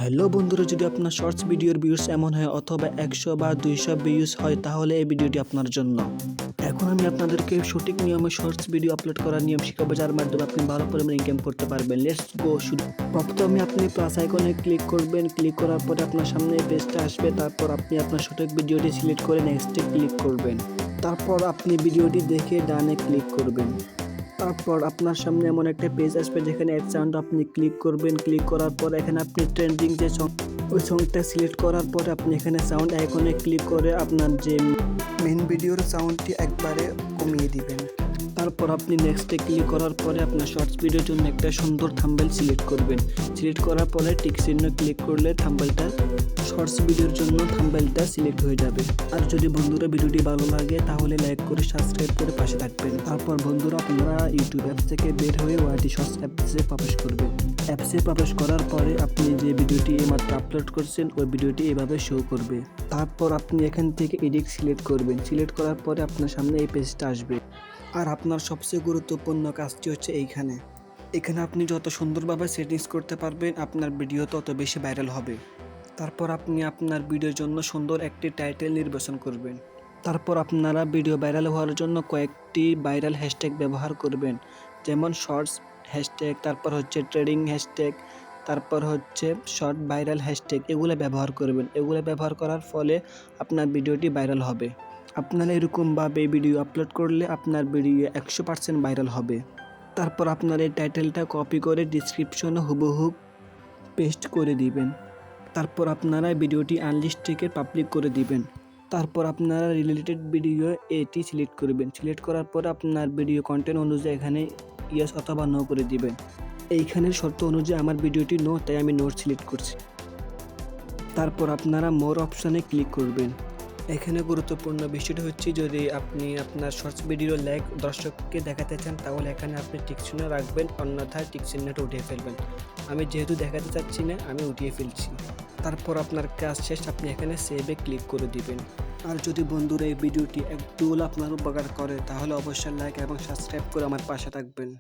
Hello বন্ধুরা, যদি আপনার শর্টস ভিডিওর ভিউজ এমন হয় অথবা 100 বা 200 ভিউজ হয় তাহলে এই ভিডিওটি আপনার জন্য। এখন আমি আপনাদেরকে সঠিক নিয়মে শর্টস ভিডিও আপলোড করার নিয়ম শিখাবো, যার মাধ্যমে আপনি ভালো পরিমাণে ইনকাম করতে পারবেন। লেটস গো শুরু। প্রথমে আপনি প্লাস আইকনে ক্লিক করবেন। ক্লিক করার পরে আপনার সামনে এই পেজটা আসবে। তারপর আপনি আপনার সঠিক ভিডিওটি সিলেক্ট করে নেক্সটে ক্লিক করবেন। তারপর আপনি ভিডিওটি দেখে ডানে ক্লিক করবেন। তারপর আপনার সামনে এমন একটা পেজ আসবে যেখানে অ্যাড সাউন্ড আপনি ক্লিক করবেন। ক্লিক করার পর এখানে আপনি ট্রেন্ডিং যে সং, ওই সংটা সিলেক্ট করার পরে আপনি এখানে সাউন্ড আইকনে ক্লিক করে আপনার যে মেন ভিডিওর সাউন্ডটি একবারে কমিয়ে দিবেন। তারপর আপনি নেক্সটে ক্লিক করার পরে আপনার শর্টস ভিডিওর জন্য একটা সুন্দর থাম্বনেল সিলেক্ট করবেন। সিলেক্ট করার পরে টিক চিহ্ন ক্লিক করলে থাম্বনেলটা শর্টস ভিডিওর জন্য থাম্বনেলটা সিলেক্ট হয়ে যাবে। আর যদি বন্ধুরা ভিডিওটি ভালো লাগে তাহলে লাইক করে সাবস্ক্রাইব করে পাশে থাকবেন। তারপর বন্ধুরা আপনারা ইউটিউব অ্যাপস থেকে বের হয়ে ওয়াইটি শর্টস অ্যাপসে প্রবেশ করবেন। অ্যাপসে প্রবেশ করার পরে আপনি যে ভিডিওটি এইমাত্র আপলোড করছেন ওই ভিডিওটি এভাবে শো করবে। তারপর আপনি এখান থেকে এডিট সিলেক্ট করবেন। সিলেক্ট করার পরে আপনার সামনে এই পেজটা আসবে। আর আপনার সবচেয়ে গুরুত্বপূর্ণ কাজটি হচ্ছে এখানে আপনি যত সুন্দরভাবে সেটিংস করতে পারবেন আপনার ভিডিও তত বেশি ভাইরাল হবে। তারপর আপনি আপনার ভিডিওর জন্য সুন্দর একটি টাইটেল নির্বাচন করবেন। তারপর আপনারা ভিডিও ভাইরাল হওয়ার জন্য কয়েকটি ভাইরাল হ্যাশট্যাগ ব্যবহার করবেন, যেমন শর্টস হ্যাশট্যাগ, তারপর হচ্ছে ট্রেডিং হ্যাশট্যাগ, তারপর হচ্ছে শর্ট ভাইরাল হ্যাশট্যাগ। এগুলো ব্যবহার করবেন। এগুলো ব্যবহার করার ফলে আপনার ভিডিওটি ভাইরাল হবে। আপনারা এরকমভাবে ভিডিও আপলোড করলে আপনার ভিডিও 100% ভাইরাল হবে। তারপর আপনার এই টাইটেলটা কপি করে ডিসক্রিপশনে হুবহু পেস্ট করে দিবেন। তারপর আপনারা ভিডিওটি আনলিস্ট থেকে পাবলিক করে দিবেন। তারপর আপনারা রিলেটেড ভিডিও এটি সিলেক্ট করবেন। সিলেক্ট করার পর আপনার ভিডিও কন্টেন্ট অনুযায়ী এখানে ইয়েস অথবা নো করে দিবেন। এইখানের শর্ত অনুযায়ী আমার ভিডিওটি নো, তাই আমি নো সিলেক্ট করছি। তারপর আপনারা মোর অপশানে ক্লিক করবেন। এখানে গুরুত্বপূর্ণ বিষয়টি হচ্ছে, যদি আপনি আপনার শর্টস ভিডিও লাইক দর্শককে দেখাতে চান তাহলে এখানে আপনি টিক চিহ্ন রাখবেন, অন্যথায় টিক চিহ্নটা উঠিয়ে ফেলবেন। আমি যেহেতু দেখাতে চাচ্ছি না, আমি উঠিয়ে ফেলছি। তারপর আপনার কাজ শেষ, আপনি এখানে সেভে ক্লিক করে দিবেন। আর যদি বন্ধুরা এই ভিডিওটি একটু আপনার উপকার করে তাহলে অবশ্যই লাইক এবং সাবস্ক্রাইব করে আমার পাশে থাকবেন।